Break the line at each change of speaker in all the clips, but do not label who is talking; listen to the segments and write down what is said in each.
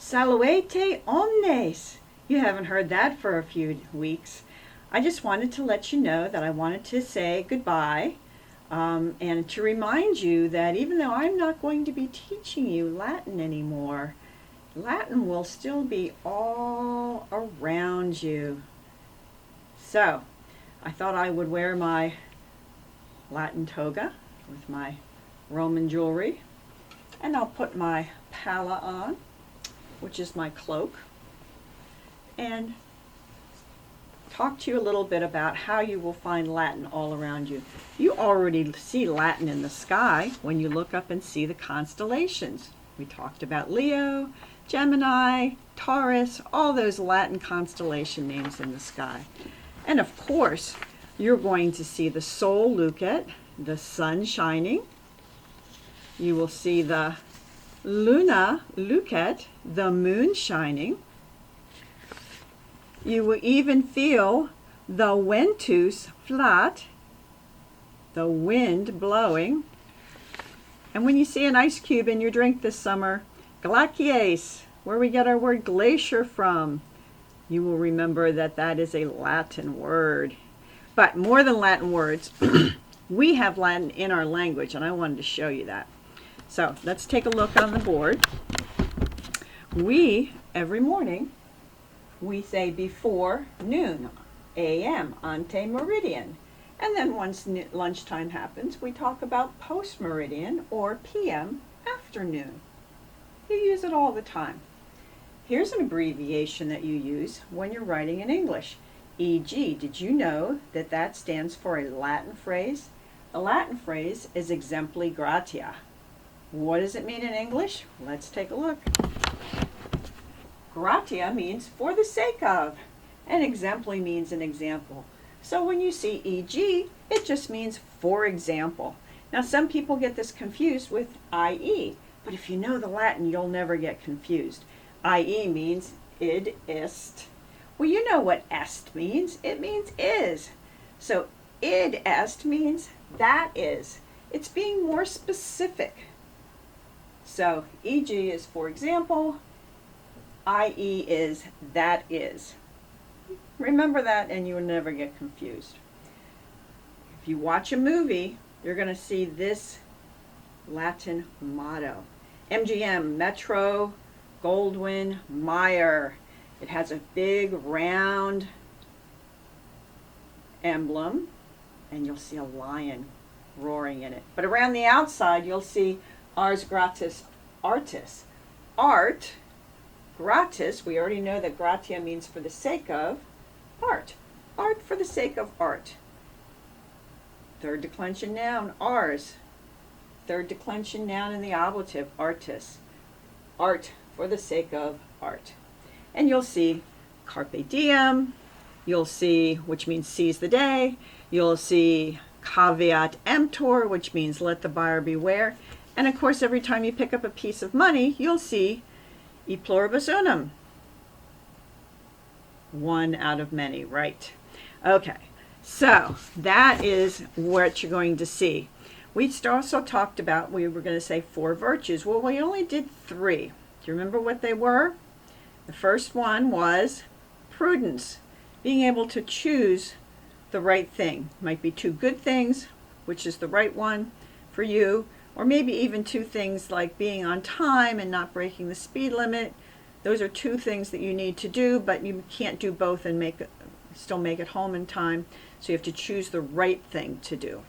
Salute omnes. You haven't heard that for a few weeks. I just wanted to let you know that I wanted to say goodbye and to remind you that even though I'm not going to be teaching you Latin anymore, Latin will still be all around you. So, I thought I would wear my Latin toga with my Roman jewelry, and I'll put my palla on, which is my cloak, and talk to you a little bit about how you will find Latin all around you. You already see Latin in the sky when you look up and see the constellations. We talked about Leo, Gemini, Taurus, all those Latin constellation names in the sky. And of course, you're going to see the Sol Lucet, the sun shining. You will see the Luna Lucet, the moon shining. You will even feel the ventus flat, the wind blowing. And when you see an ice cube in your drink this summer, glaciae, where we get our word glacier from, you will remember that that is a Latin word. But more than Latin words, we have Latin in our language, and I wanted to show you that. So let's take a look on the board. Every morning, we say before noon, a.m., ante meridian. And then once lunchtime happens, we talk about post meridian or p.m., afternoon. You use it all the time. Here's an abbreviation that you use when you're writing in English. E.g., did you know that that stands for a Latin phrase? The Latin phrase is exempli gratia. What does it mean in English? Let's take a look. Gratia means for the sake of, and exempli means an example. So when you see e.g., it just means for example. Now some people get this confused with i.e., but if you know the Latin, you'll never get confused. I.e. means id est. Well, you know what est means. It means is. So id est means that is. It's being more specific. So e.g. is for example, i.e. is that is. Remember that and you will never get confused. If you watch a movie, you're going to see this Latin motto. MGM, Metro, Goldwyn, Mayer. It has a big round emblem, and you'll see a lion roaring in it. But around the outside, you'll see ars gratis artis. Art, gratis, we already know that gratia means for the sake of art. Art for the sake of art. Third declension noun, ars. Third declension noun in the ablative, artis. Art for the sake of art. And you'll see carpe diem, you'll see, which means seize the day, you'll see caveat emptor, which means let the buyer beware, and of course every time you pick up a piece of money, you'll see e pluribus unum. One out of many, right? Okay, so that is what you're going to see. We also talked about, we were going to say 4 virtues. Well, we only did 3. Do you remember what they were? The first one was prudence, being able to choose the right thing. Might be 2 good things, which is the right one for you, or maybe even 2 things like being on time and not breaking the speed limit. Those are 2 things that you need to do, but you can't do both and still make it home in time. So you have to choose the right thing to do.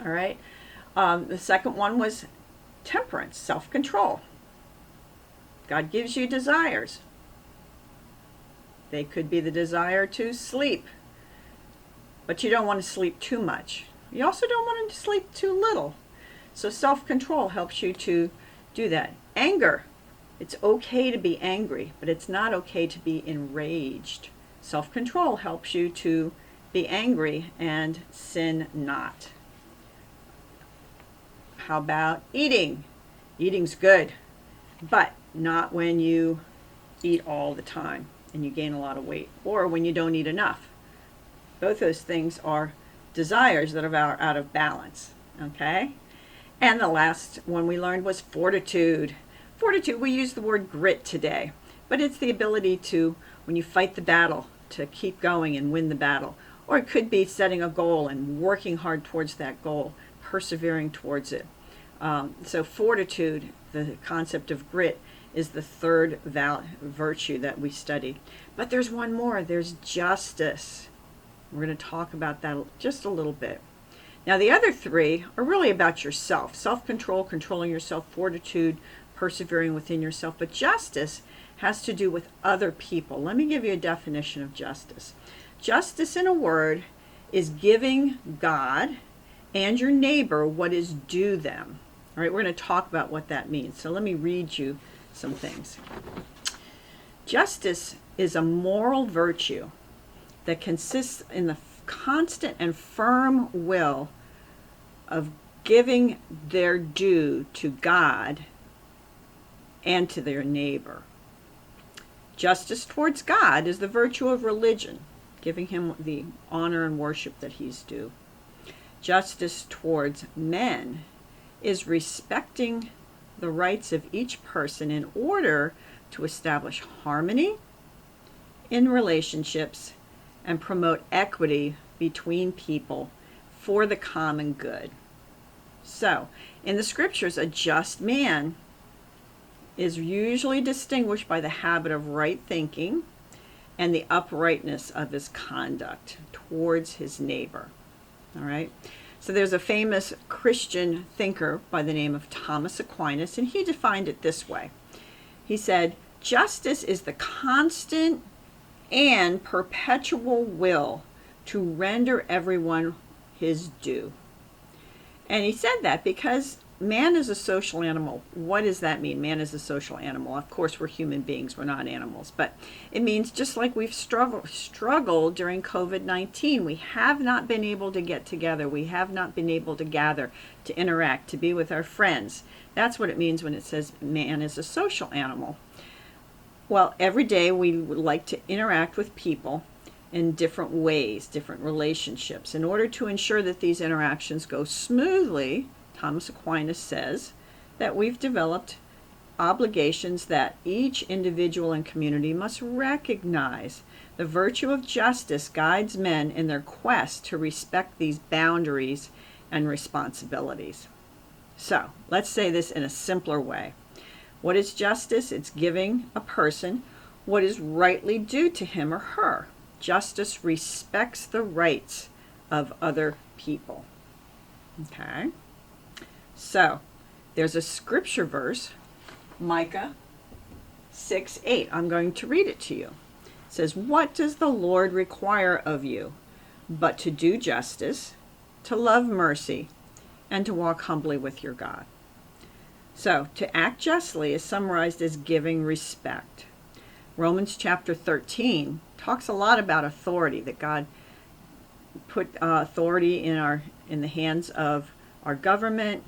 All right. The second one was temperance, self-control. God gives you desires. They could be the desire to sleep, but you don't want to sleep too much. You also don't want to sleep too little. So self-control helps you to do that. Anger. It's okay to be angry, but it's not okay to be enraged. Self-control helps you to be angry and sin not. How about eating? Eating's good, but not when you eat all the time and you gain a lot of weight, or when you don't eat enough. Both those things are desires that are out of balance, okay? And the last one we learned was fortitude. Fortitude, we use the word grit today, but it's the ability to, when you fight the battle, to keep going and win the battle. Or it could be setting a goal and working hard towards that goal, persevering towards it. So fortitude, the concept of grit, is the third virtue that we studied. But there's one more. There's justice. We're going to talk about that just a little bit. Now, the other three are really about yourself. Self-control, controlling yourself, fortitude, persevering within yourself. But justice has to do with other people. Let me give you a definition of justice. Justice, in a word, is giving God and your neighbor what is due them. All right, we're going to talk about what that means. So let me read you some things. Justice is a moral virtue that consists in the constant and firm will of giving their due to God and to their neighbor. Justice towards God is the virtue of religion, giving him the honor and worship that he's due. Justice towards men is respecting the rights of each person in order to establish harmony in relationships and promote equity between people for the common good. So, in the scriptures, a just man is usually distinguished by the habit of right thinking and the uprightness of his conduct towards his neighbor. All right? So there's a famous Christian thinker by the name of Thomas Aquinas, and he defined it this way. He said, justice is the constant and perpetual will to render everyone his due. And he said that because man is a social animal. What does that mean? Man is a social animal. Of course, we're human beings. We're not animals. But it means just like we've struggled during COVID-19, we have not been able to get together. We have not been able to gather, to interact, to be with our friends. That's what it means when it says man is a social animal. Well, every day we would like to interact with people in different ways, different relationships. In order to ensure that these interactions go smoothly, Thomas Aquinas says that we've developed obligations that each individual and community must recognize. The virtue of justice guides men in their quest to respect these boundaries and responsibilities. So, let's say this in a simpler way. What is justice? It's giving a person what is rightly due to him or her. Justice respects the rights of other people. Okay? So, there's a scripture verse, Micah 6:8. I'm going to read it to you. It says, "What does the Lord require of you but to do justice, to love mercy, and to walk humbly with your God?" So, to act justly is summarized as giving respect. Romans chapter 13 talks a lot about authority, that God put authority in the hands of our government,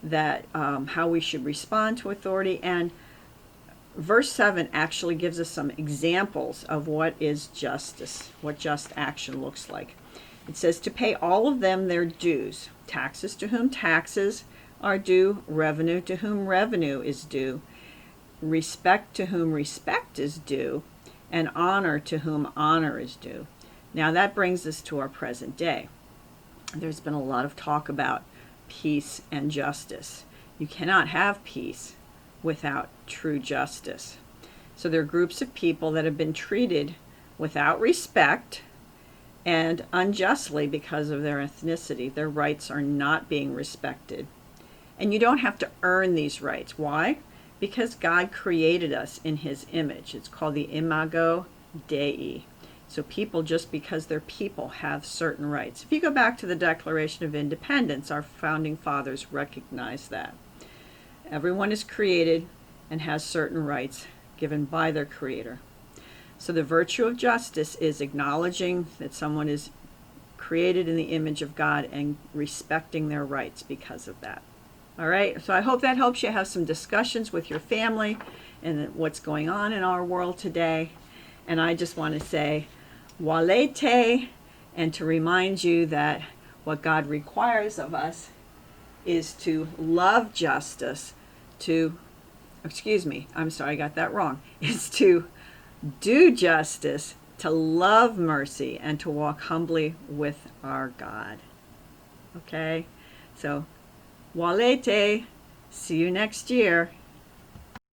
that how we should respond to authority. And verse 7 actually gives us some examples of what is justice, what just action looks like. It says to pay all of them their dues, taxes to whom taxes are due, revenue to whom revenue is due, respect to whom respect is due, and honor to whom honor is due. Now that brings us to our present day. There's been a lot of talk about peace and justice. You cannot have peace without true justice. So there are groups of people that have been treated without respect and unjustly because of their ethnicity. Their rights are not being respected. And you don't have to earn these rights. Why? Because God created us in his image. It's called the imago Dei. So people, just because they're people, have certain rights. If you go back to the Declaration of Independence, our founding fathers recognized that. Everyone is created and has certain rights given by their Creator. So the virtue of justice is acknowledging that someone is created in the image of God and respecting their rights because of that. All right, so I hope that helps you have some discussions with your family and what's going on in our world today. And I just want to say, Valete, and to remind you that what God requires of us is to love justice, to excuse me, I'm sorry, I got that wrong. It's to do justice, to love mercy, and to walk humbly with our God. Okay? So, Valete. See you next year.